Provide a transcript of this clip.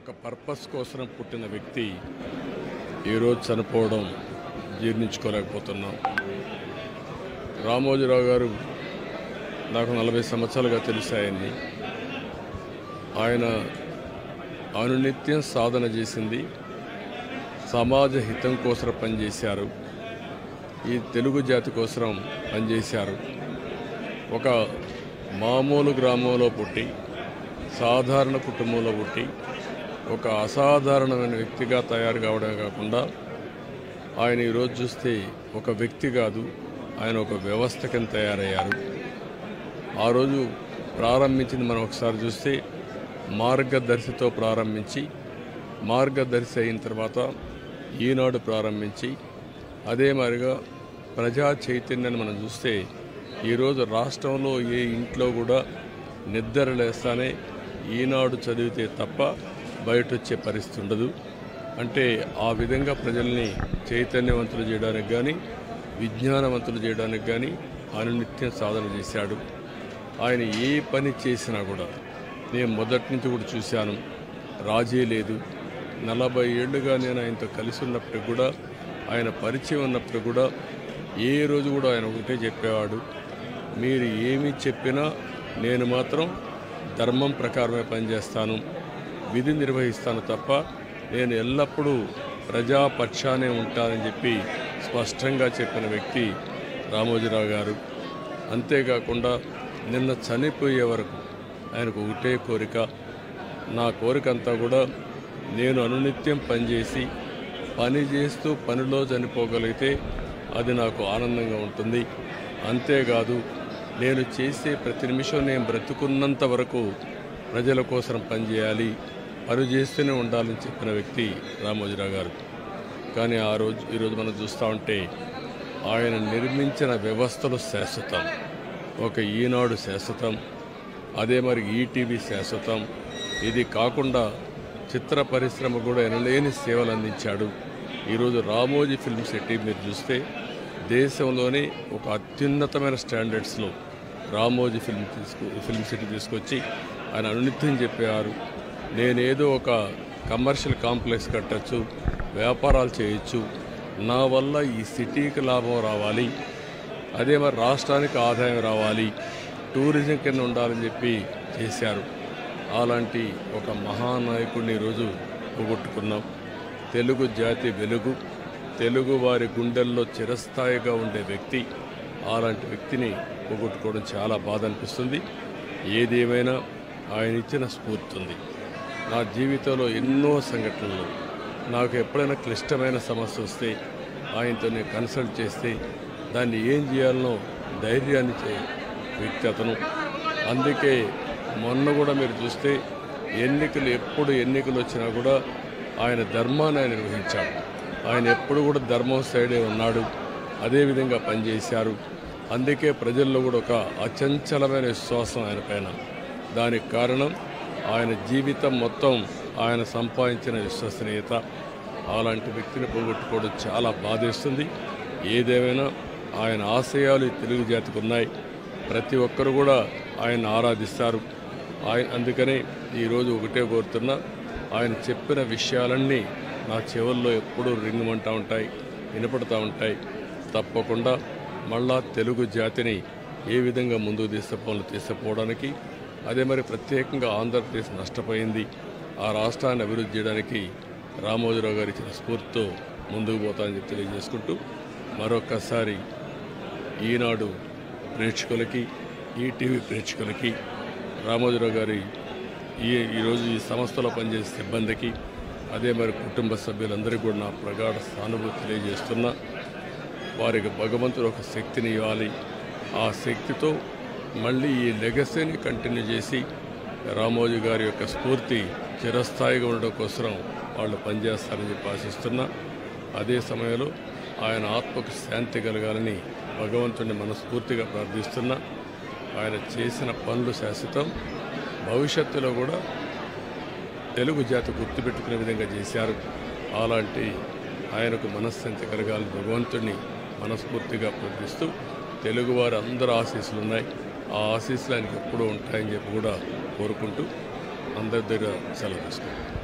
ఒక పర్పస్ కోసం పుట్టిన వ్యక్తి ఈరోజు చనిపోవడం జీర్ణించుకోలేకపోతున్నాం. రామోజీరావు గారు నాకు 40 సంవత్సరాలుగా తెలిసాయని. ఆయన అనునిత్యం సాధన చేసింది సమాజ హితం కోసం పనిచేశారు. ఈ తెలుగు జాతి కోసం పనిచేశారు. ఒక మామూలు గ్రామంలో పుట్టి సాధారణ కుటుంబంలో పుట్టి ఒక అసాధారణమైన వ్యక్తిగా తయారు కావడమే కాకుండా ఆయన ఈరోజు చూస్తే ఒక వ్యక్తి కాదు, ఆయన ఒక వ్యవస్థ కింద తయారయ్యారు. ఆ రోజు ప్రారంభించింది మనం ఒకసారి చూస్తే మార్గదర్శితో ప్రారంభించి మార్గదర్శి అయిన తర్వాత ఈనాడు ప్రారంభించి అదే మాదిరిగా ప్రజా చైతన్యాన్ని మనం చూస్తే ఈరోజు రాష్ట్రంలో ఏ ఇంట్లో కూడా నిద్ర లేస్తానే ఈనాడు చదివితే తప్ప బయట వచ్చే పరిస్థితి ఉండదు. అంటే ఆ విధంగా ప్రజల్ని చైతన్యవంతులు చేయడానికి కానీ విజ్ఞానవంతులు చేయడానికి కానీ అనునిత్యం సాధన చేశాడు. ఆయన ఏ పని చేసినా కూడా నేను మొదటి నుంచి కూడా చూశాను, రాజీ లేదు. 40 ఏళ్ళుగా నేను ఆయనతో కలిసి ఉన్నప్పటికి కూడా ఆయన పరిచయం ఉన్నప్పటికి కూడా ఏ రోజు కూడా ఆయన ఒకటే చెప్పేవాడు, మీరు ఏమి చెప్పినా నేను మాత్రం ధర్మం ప్రకారమే పనిచేస్తాను, విధి నిర్వహిస్తాను తప్ప నేను ఎల్లప్పుడూ ప్రజాపక్షానే ఉంటానని చెప్పి స్పష్టంగా చెప్పిన వ్యక్తి రామోజీరావు గారు. అంతేకాకుండా నిన్న చనిపోయే వరకు ఆయనకు ఒకటే కోరిక, నా కోరిక అంతా కూడా నేను అనునిత్యం పనిచేసి పని చేస్తూ పనిలో చనిపోగలిగితే అది నాకు ఆనందంగా ఉంటుంది. అంతేకాదు నేను చేసే ప్రతి నిమిషం నేను బ్రతుకున్నంత వరకు ప్రజల కోసం పనిచేయాలి, పని చేస్తూనే ఉండాలని చెప్పిన వ్యక్తి రామోజీరావు గారు. కానీ ఈరోజు మనం చూస్తూ ఉంటే ఆయన నిర్మించిన వ్యవస్థలు శాశ్వతం. ఒక ఈనాడు శాశ్వతం, అదే మరి ఈటీవీ శాశ్వతం. ఇది కాకుండా చిత్ర పరిశ్రమ కూడా ఎనలేని సేవలు అందించాడు. ఈరోజు రామోజీ ఫిల్మ్ సిటీ మీరు చూస్తే దేశంలోనే ఒక అత్యున్నతమైన స్టాండర్డ్స్లో రామోజీ ఫిల్మ్ సిటీ తీసుకొచ్చి ఆయన అనునిత్యం చెప్పేవారు, నేనేదో ఒక కమర్షియల్ కాంప్లెక్స్ కట్టచ్చు, వ్యాపారాలు చేయొచ్చు, నా వల్ల ఈ సిటీకి లాభం రావాలి, అదే మరి రాష్ట్రానికి ఆదాయం రావాలి, టూరిజం కింద ఉండాలని చెప్పి చేశారు. అలాంటి ఒక మహానాయకుడిని ఈరోజు పోగొట్టుకున్నాం. తెలుగు జాతి వెలుగు, తెలుగు వారి గుండెల్లో చిరస్థాయిగా ఉండే వ్యక్తి, అలాంటి వ్యక్తిని పోగొట్టుకోవడం చాలా బాధ అనిపిస్తుంది. ఏదేమైనా ఆయన ఇచ్చిన స్ఫూర్తి ఉంది. నా జీవితంలో ఎన్నో సంఘటనలు, నాకు ఎప్పుడైనా క్లిష్టమైన సమస్య వస్తే ఆయనతో నేను కన్సల్ట్ చేస్తే దాన్ని ఏం చేయాలనో ధైర్యాన్ని ఇచ్చే వ్యక్తి అతను. అందుకే మొన్న కూడా మీరు చూస్తే ఎప్పుడు ఎన్నికలు వచ్చినా కూడా ఆయన ధర్మాన్ని ఆయన నిర్వహించాడు. ఆయన ఎప్పుడు కూడా ధర్మం సైడే ఉన్నాడు, అదేవిధంగా పనిచేశారు. అందుకే ప్రజల్లో కూడా ఒక అచంచలమైన విశ్వాసం ఆయన పైన. దానికి కారణం ఆయన జీవితం మొత్తం ఆయన సంపాదించిన విశ్వసనీయత. అలాంటి వ్యక్తిని పోగొట్టుకోవడం చాలా బాధేస్తుంది. ఏదేమైనా ఆయన ఆశయాలు ఈ తెలుగు జాతికి ఉన్నాయి. ప్రతి ఒక్కరు కూడా ఆయన ఆరాధిస్తారు. అందుకనే ఈరోజు ఒకటే కోరుతున్నా, ఆయన చెప్పిన విషయాలన్నీ నా చెవుల్లో ఎప్పుడూ రింగుమంటూ ఉంటాయి, వినపడుతూ ఉంటాయి. తప్పకుండా మళ్ళా తెలుగు జాతిని ఏ విధంగా ముందుకు తీసుకుపోవడానికి, అదే మరి ప్రత్యేకంగా ఆంధ్రప్రదేశ్ నష్టపోయింది, ఆ రాష్ట్రాన్ని అభివృద్ధి చేయడానికి రామోజీరావు గారు ఇచ్చిన స్ఫూర్తితో ముందుకు పోతానని చెప్పి తెలియజేసుకుంటూ మరొక్కసారి ఈనాడు ప్రేక్షకులకి, ఈటీవీ ప్రేక్షకులకి, రామోజీరావు గారి ఈరోజు ఈ సంస్థలో పనిచేసే సిబ్బందికి, అదే మరి కుటుంబ సభ్యులందరికీ కూడా నా ప్రగాఢ సానుభూతి తెలియజేస్తున్నా. వారికి భగవంతుడు ఒక శక్తిని ఇవ్వాలి. ఆ శక్తితో మళ్ళీ ఈ లెగసీని కంటిన్యూ చేసి రామోజీ గారి యొక్క స్ఫూర్తి చిరస్థాయిగా ఉండడం కోసం వాళ్ళు పనిచేస్తారని చెప్పి ఆశిస్తున్నా. అదే సమయంలో ఆయన ఆత్మకు శాంతి కలగాలని భగవంతుడిని మనస్ఫూర్తిగా ప్రార్థిస్తున్నా. ఆయన చేసిన పనులు శాశ్వతం. భవిష్యత్తులో కూడా తెలుగు జాతి గుర్తుపెట్టుకునే విధంగా చేశారు. అలాంటి ఆయనకు మనశ్శాంతి కలగాలని భగవంతుడిని మనస్ఫూర్తిగా ప్రార్థిస్తూ తెలుగువారి అందరూ ఆశీస్సులు ఉన్నాయి. ఆ ఆశీస్సులు ఆయనకు ఎప్పుడూ ఉంటాయని చెప్పి కూడా కోరుకుంటూ అందరి దగ్గర సెలవు తీసుకుంటాం.